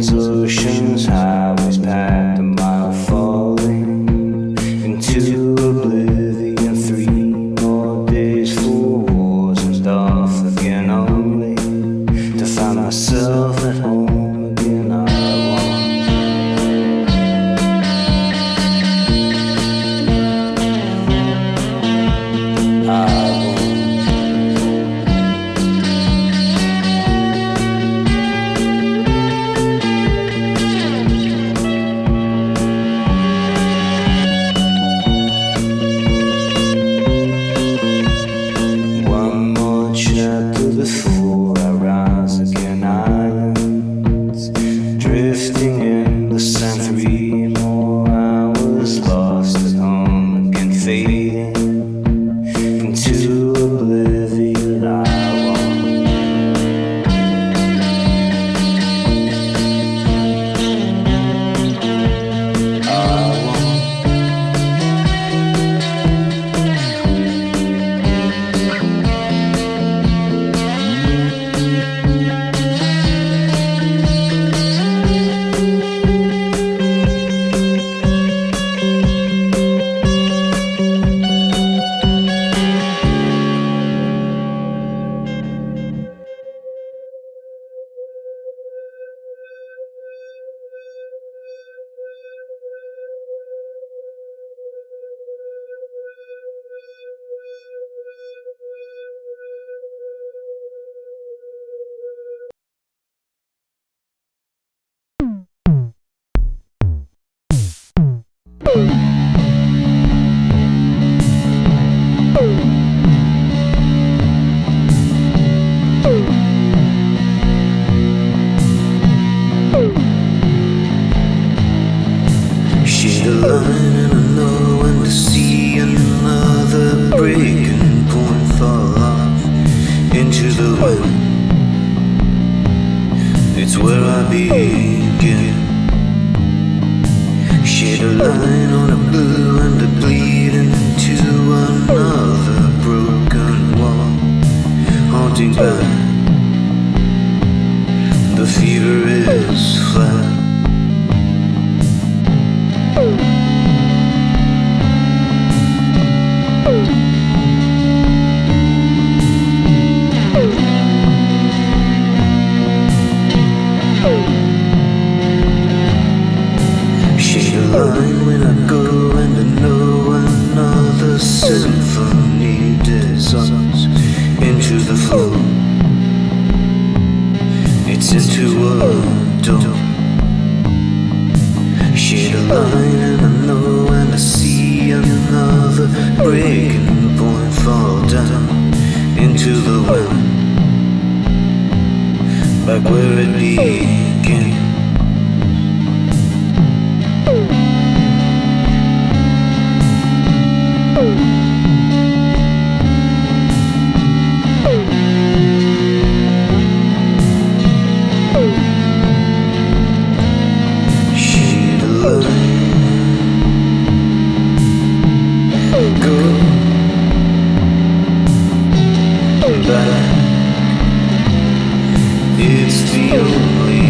Mountains, oceans, highways packed a mile, falling into oblivion. 3 more days, 4 wars, and off again, only to find myself at home again. Chapter before I rise again, islands drifting in the sand. 3 more hours lost at home again, fading into oblivion. Shade a line and I know when to see another breaking point fall off into the wind. It's where I begin. Shade a line on a blue and a bleed into another broken wall, haunting back. The fever is flat. Shade a line when I go and I know another symphony dissolves into the flow. It's into a dome. Shade a line and I know and I see another breaking point fall down into the wind, back where it began. Shade a line, go back. It's the only.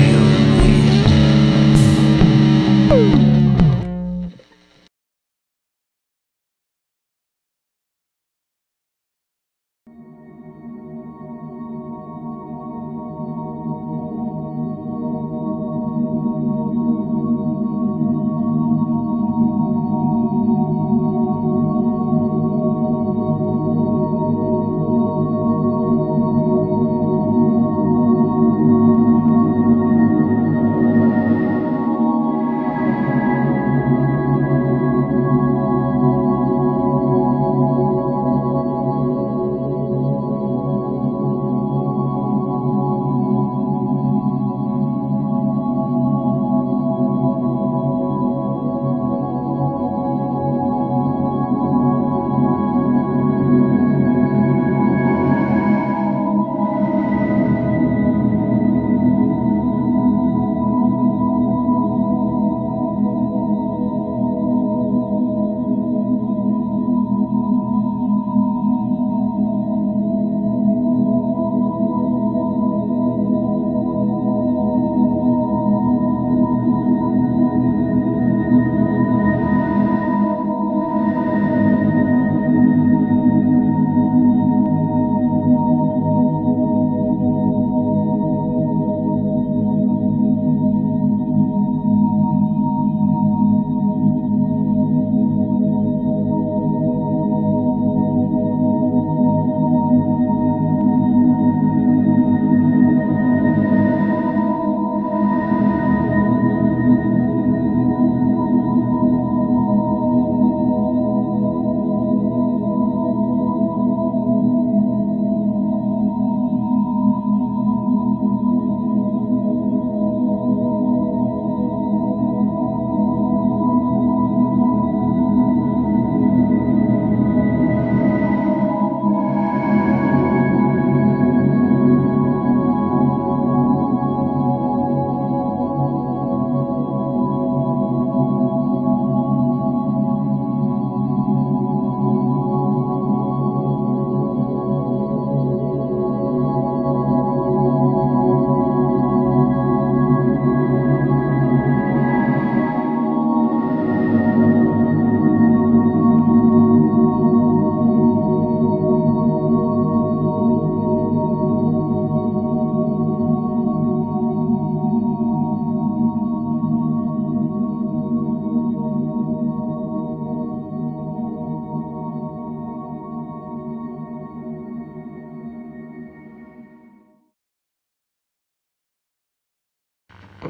We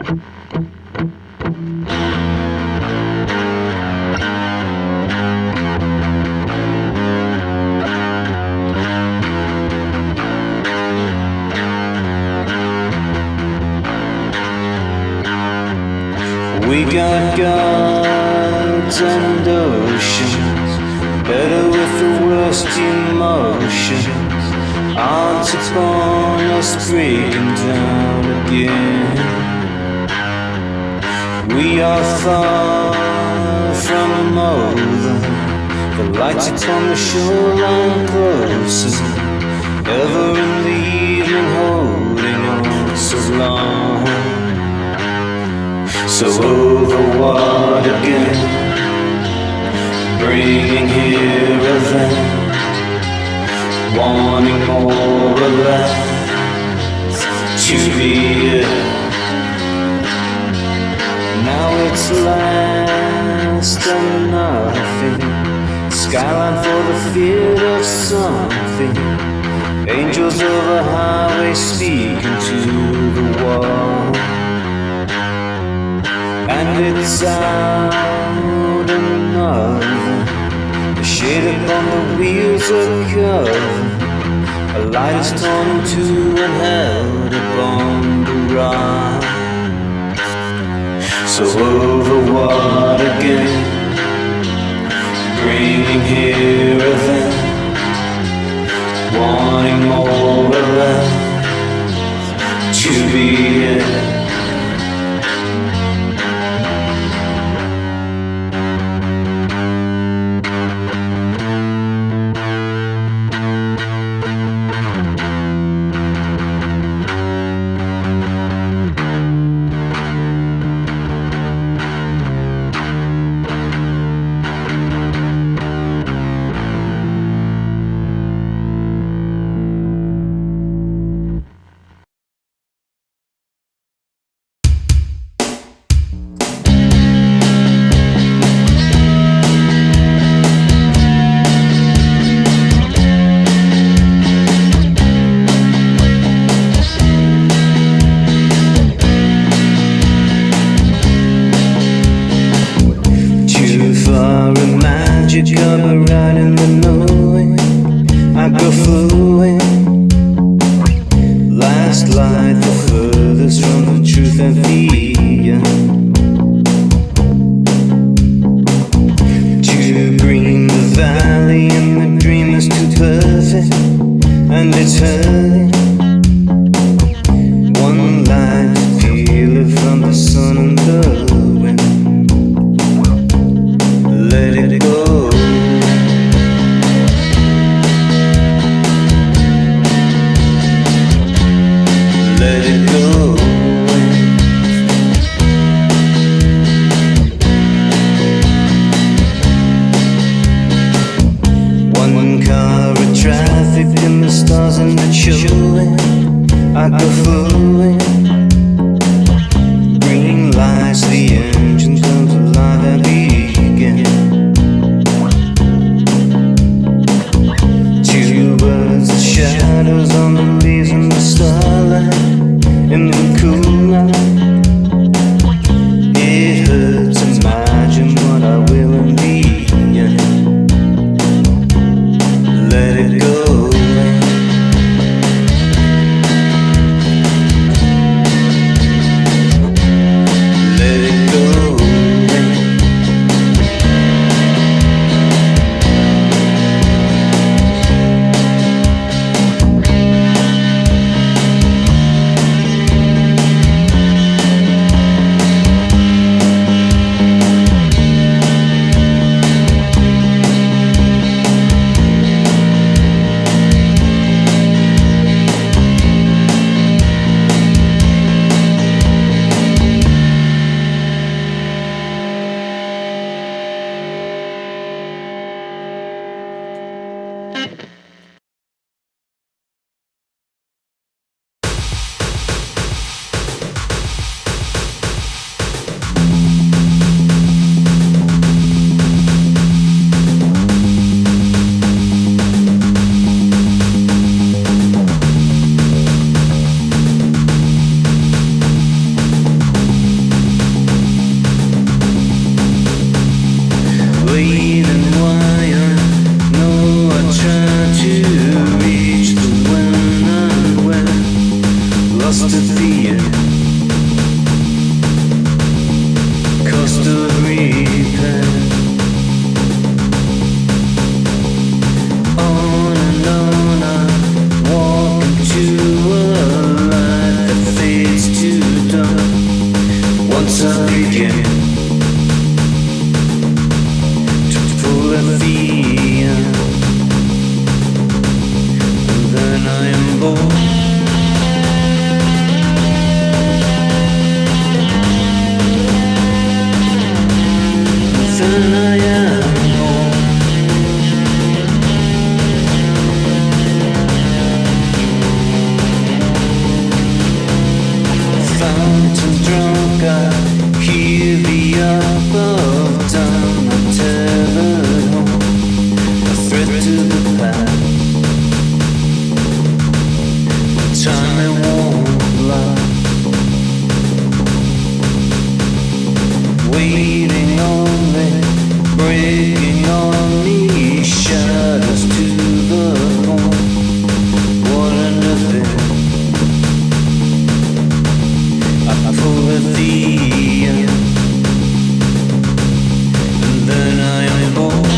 got gods and oceans, better with the worst emotions. Odds upon us breaking down again. We are far from over, the lights upon the shoreline closer, ever in the evening holding on so long. So over what again, bringing here a then, wanting more or less to be it. Now it's last and nothing, skyline for the fear of something, angels over highway speaking to the wall. And it's out another, the shade upon the wheels of cover, a light is torn in two and held upon the rod. So over what again, bringing here a then, wanting more or less to be it. lost at the end, cost of repair. On and on I walk into a light that fades to dawn. Once I begin to pull at the end, and then I am bored. Then I am bored. Fountains drunk, I hear the up of time. I'm tethered home, a threat to the past. Time it won't last. Waiting on me, breaking on me, shadows to the bone. What a nothing. I pull at the end, and then I am bored.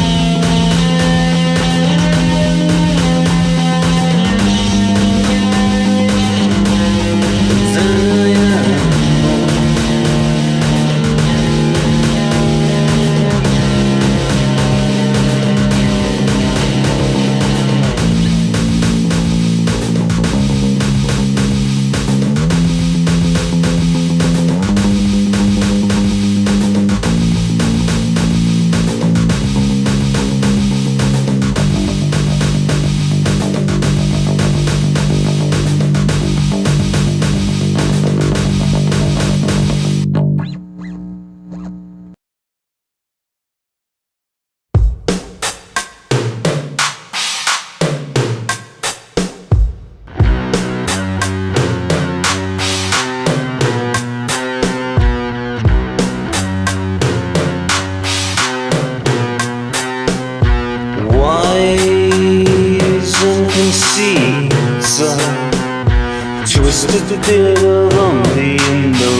Twisted bitter on the window,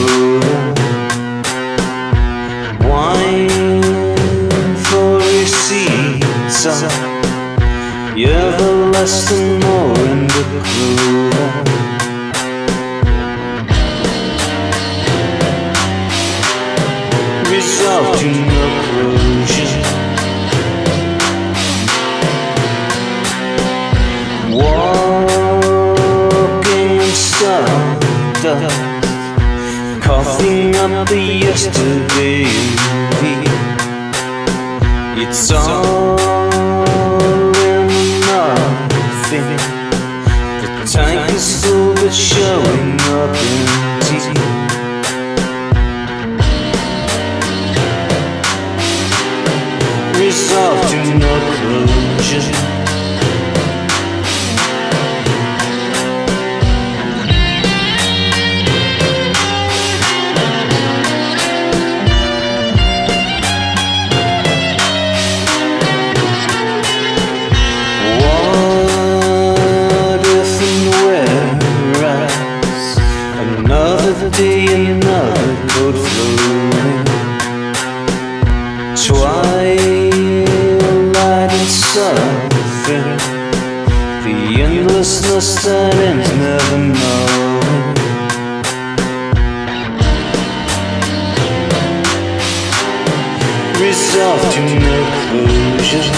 wine for receipts of your everlasting more in the clover. Resolved to no closure. Coughing up the yesterday in me. It's all and nothing. The tank is full but showing up empty. Resolved to no closure. Day another boat floating, twilight and suffering, the endlessness that ends never knowing. Resolved to no closure.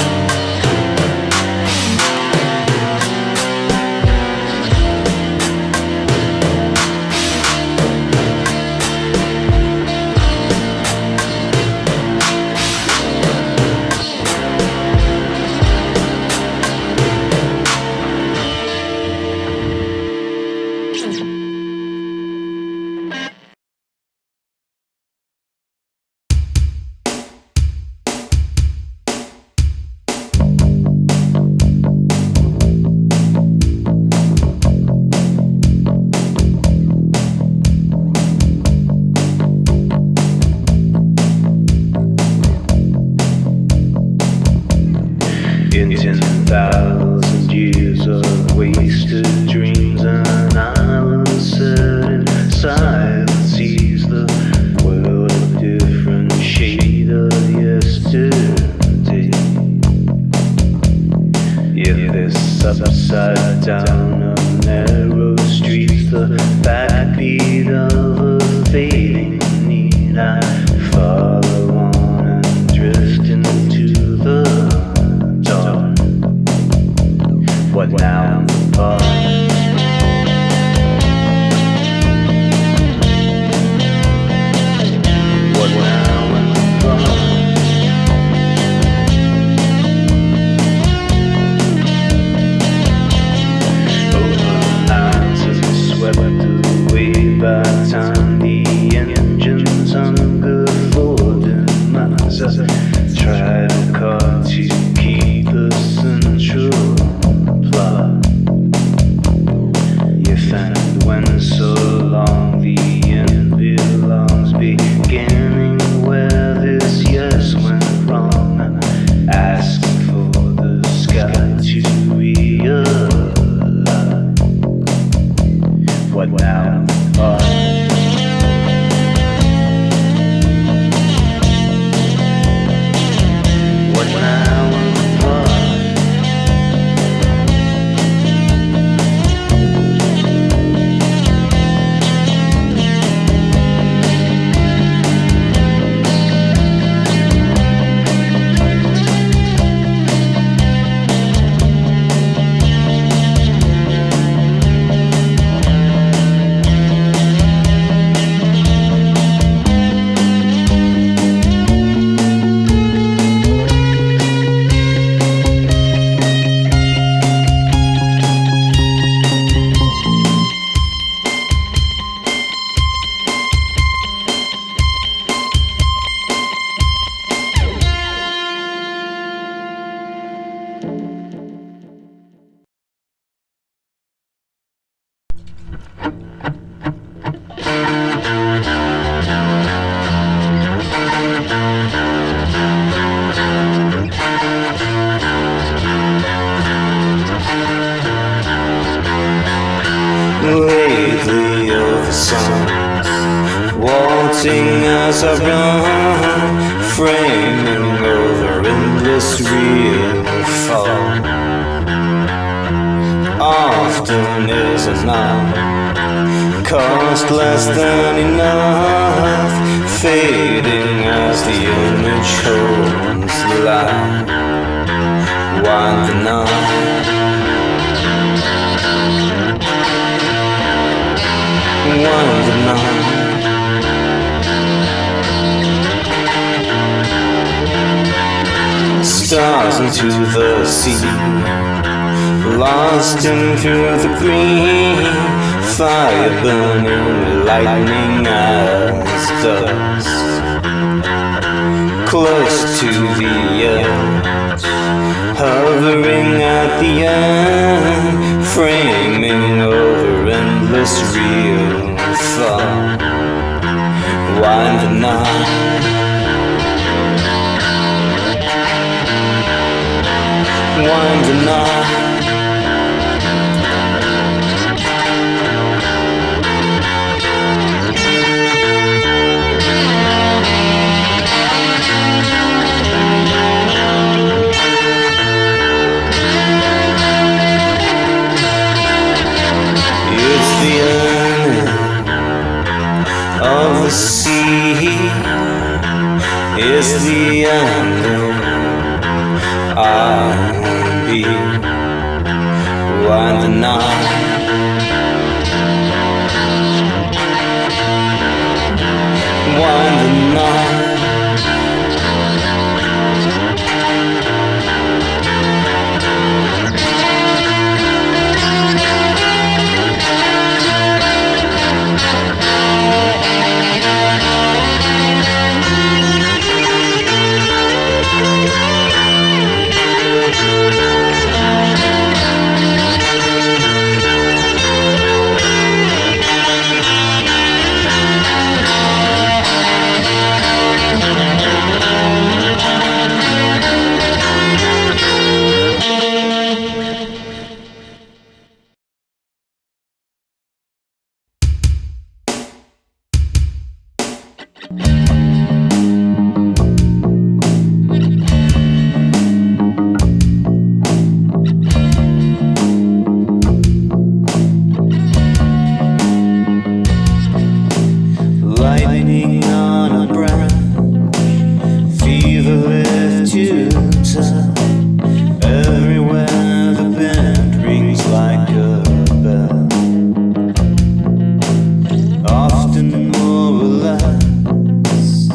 In 10,000 years of wasted dreams, an island set Lately over songs, waltzing as I run, framing over endless real fall. Often is enough, cost less than enough, fading as the image holds light. Wind the night, wind the night. Stars into the sea, lost into the green, fire burning, lightning as dust. Close to the edge, hovering at the end, framing over endless real thought. Wind the night, wind the night. It's the end of the sea, it's the end I'll be. Wind the night, wind the night. Lightning on a branch, fever lift you touch. Everywhere the band rings like a bell. Often more or less,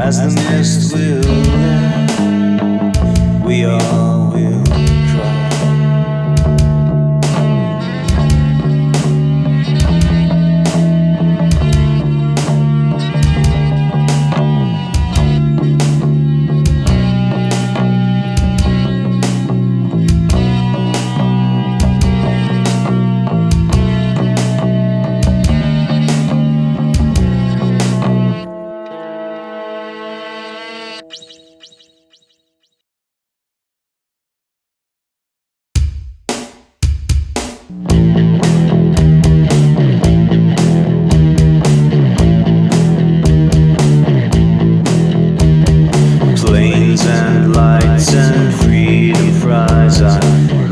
as the mist will lift, we all will cry. Planes and lights and freedom fries, I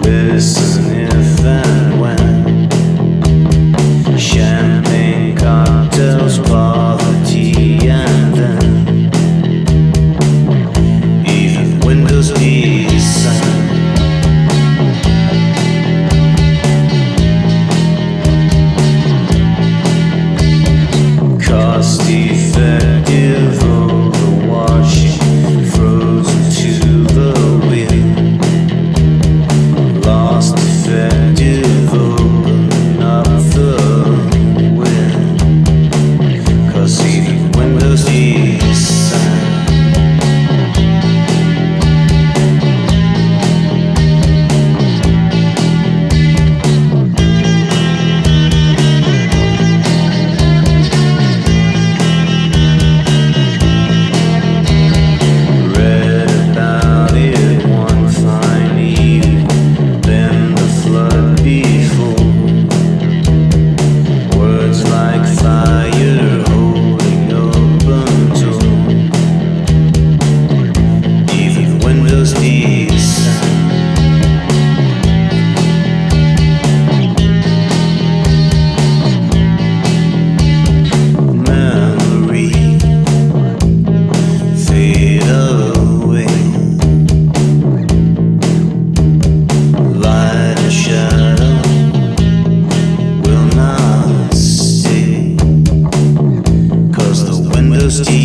listen if and when. Champagne cocktails, poverty, and then even windows descend. Cost effective overwashing, frozen to the wheel. Lost effective, open up the wind. 'Cause even windows descend. Read about it one fine evening, then the flood before. Words like fire holding open door. Even windows descend. Memory fade away. Light and shadow will not stay. 'Cause the windows descend.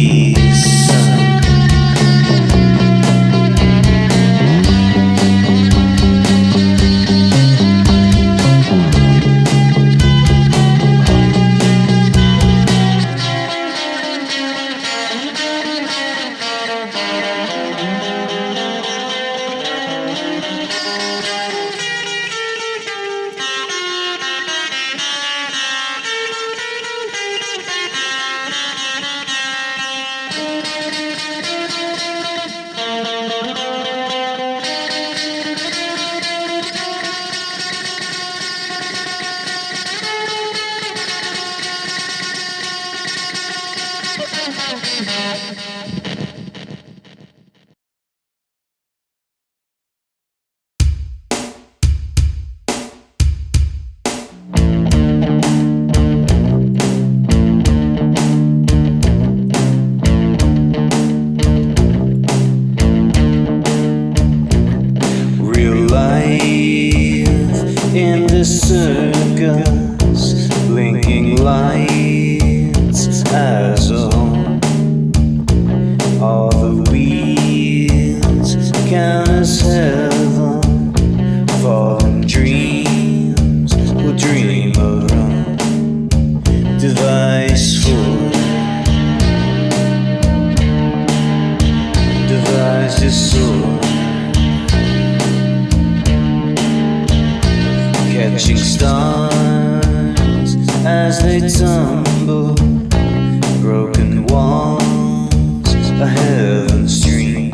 Real life in the circus, blinking lights as a home. All the wheels count as heaven. Fallen dreams will dream of Rome. Device Hoarder, device disorder. Catching stars as they tumble. Broken walls, a heaven's dream.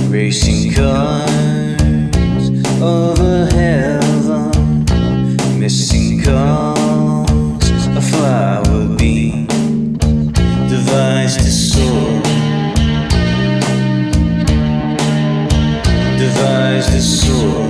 Racing cars over heaven. Missing calls, a flower beam. Device disorder. Device disorder.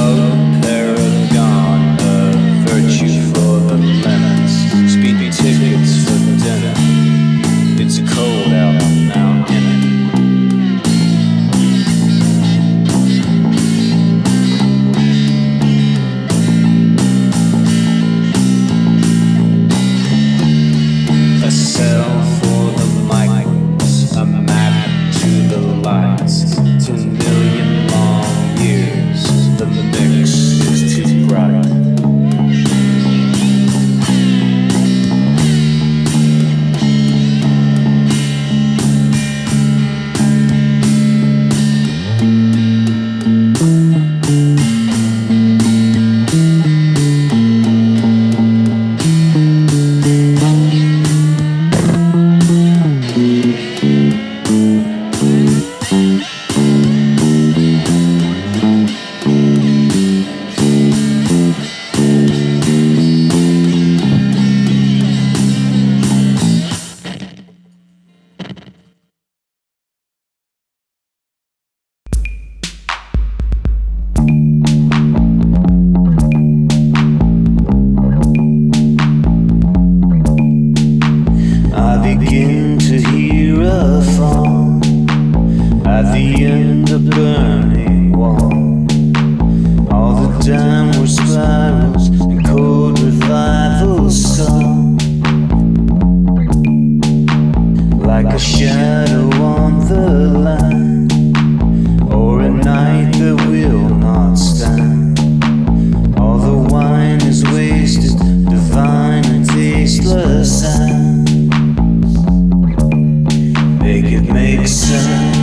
remote paragon of virtue for the lemons, speedy tickets for dinner. It's cold out now, innit? A cell for the microbes, a map to the lights. 10 million long years, the mix is too bright. I begin to hear a fall at the end of burning wall. All the downward spirals and cold revivals stall, like a shadow on the line, or a night that will not stand. All the wine is wasted, divine and tasteless sound. Make it make sense.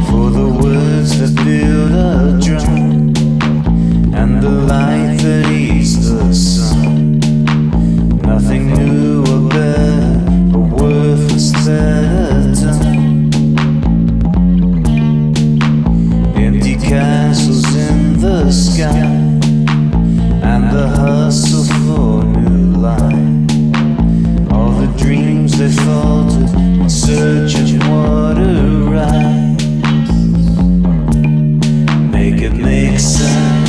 For the words that build a drum, and the light that eats the sun. Nothing new or better, a worthless better done. Empty castles in the sky, and the hustle for new life. All the dreams they faltered in search of water rise. Make it make sense.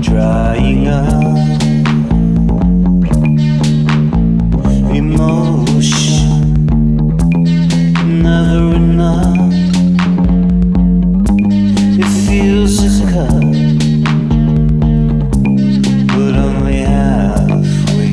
Drying up, emotion never enough. It feels a cup, but only halfway.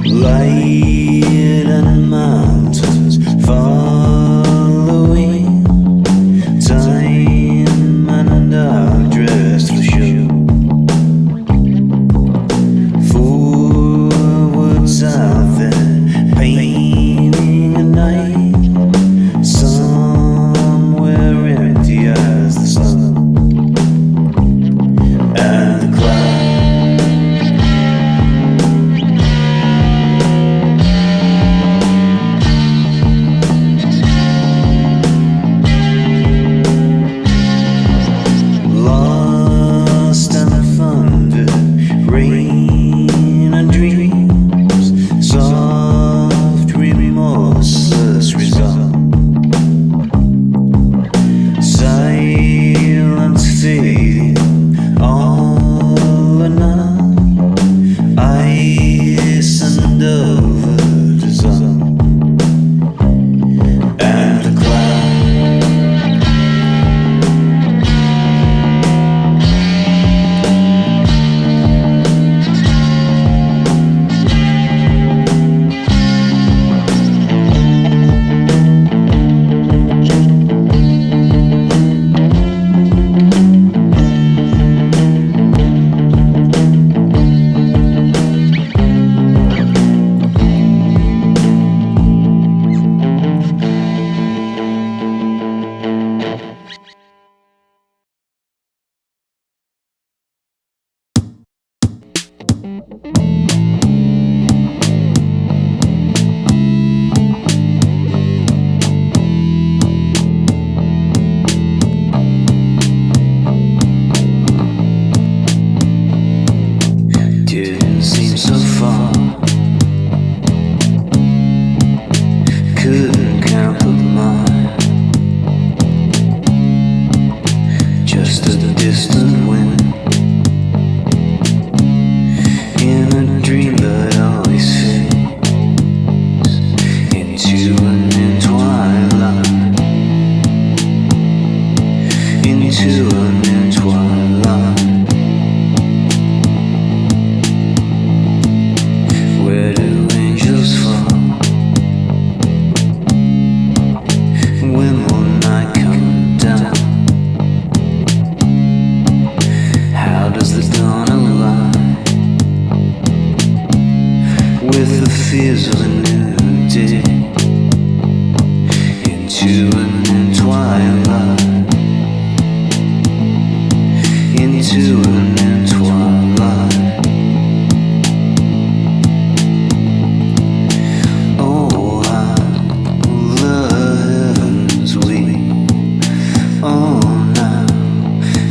Light and mountains following, time and I'm dressed for show. Forwards out there, painting a night, somewhere empty as the sun and the cloud. couldn't count the mile, just a distant wind in a dream that always fades into a new twilight, into a new twilight. Where do angels fall? When will night come down? How does the dawn align with the fears of a new day? Into a new twilight, into a new twilight. Oh, how the heavens weep. Oh, now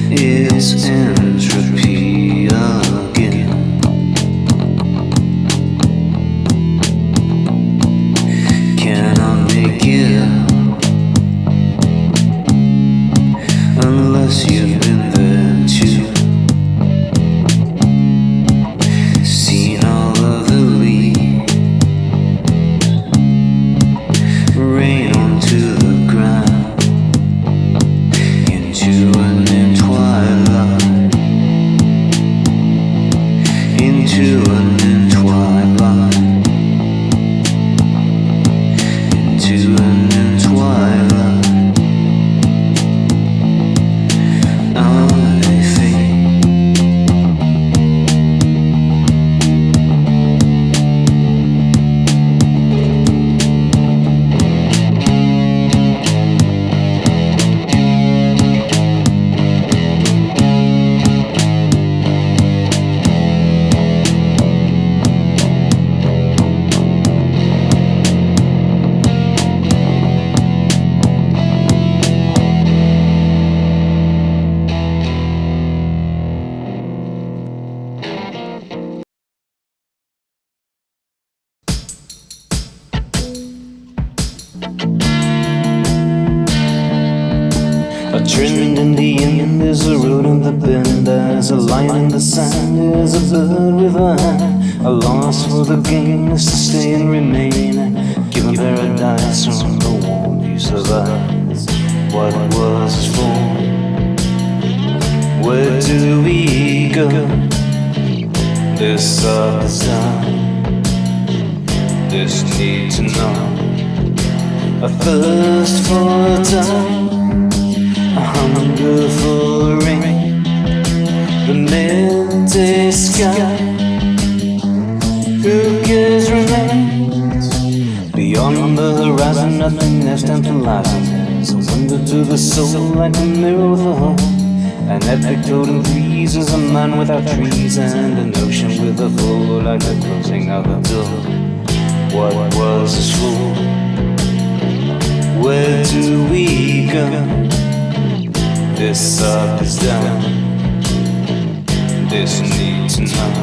it's entropy again. Cannot make it out unless you've been there too. Seen all of the leaves rain onto the ground, into a new twilight, into a new twilight, into a new twilight. I fade. A trend in the end, there's a road in the bend, there's a lion in the sand, there's a bird with a hand. A loss for the game is to stay and remain, given paradise on the wall you survive. What was it for? Where do we go? This up is down, this need to know. A thirst for time, a hunger for rain, the midday sky. Who cares remains beyond the horizon? Nothing left tantalizing. So wonder to the soul like a mirror of the heart. An epic totem freezes a man without trees, and an ocean with a flow like the closing of a door. What was this for? Where do we go? This up is down, this need to know.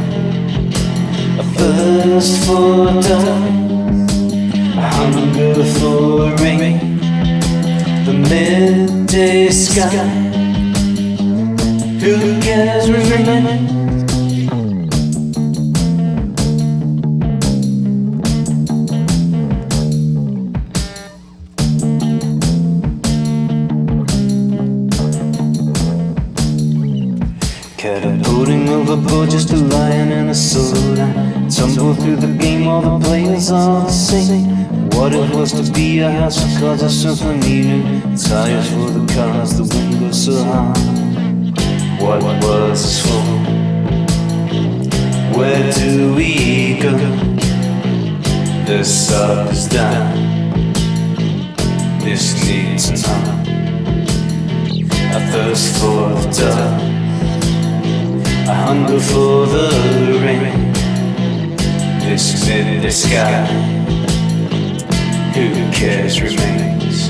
A thirst for time, a hunger for rain, the midday sky. Who cares remains? Catapulting overboard, just a lion and a sword. I tumble through the game, all the players are the same. What it was to be a house of cards, a symphony, new tires for the cars, the wind goes so high. What was this for? Where do we go? This up is down, this needs to know. A thirst for the dark, a hunger for the rain, this midday sky. Who cares remains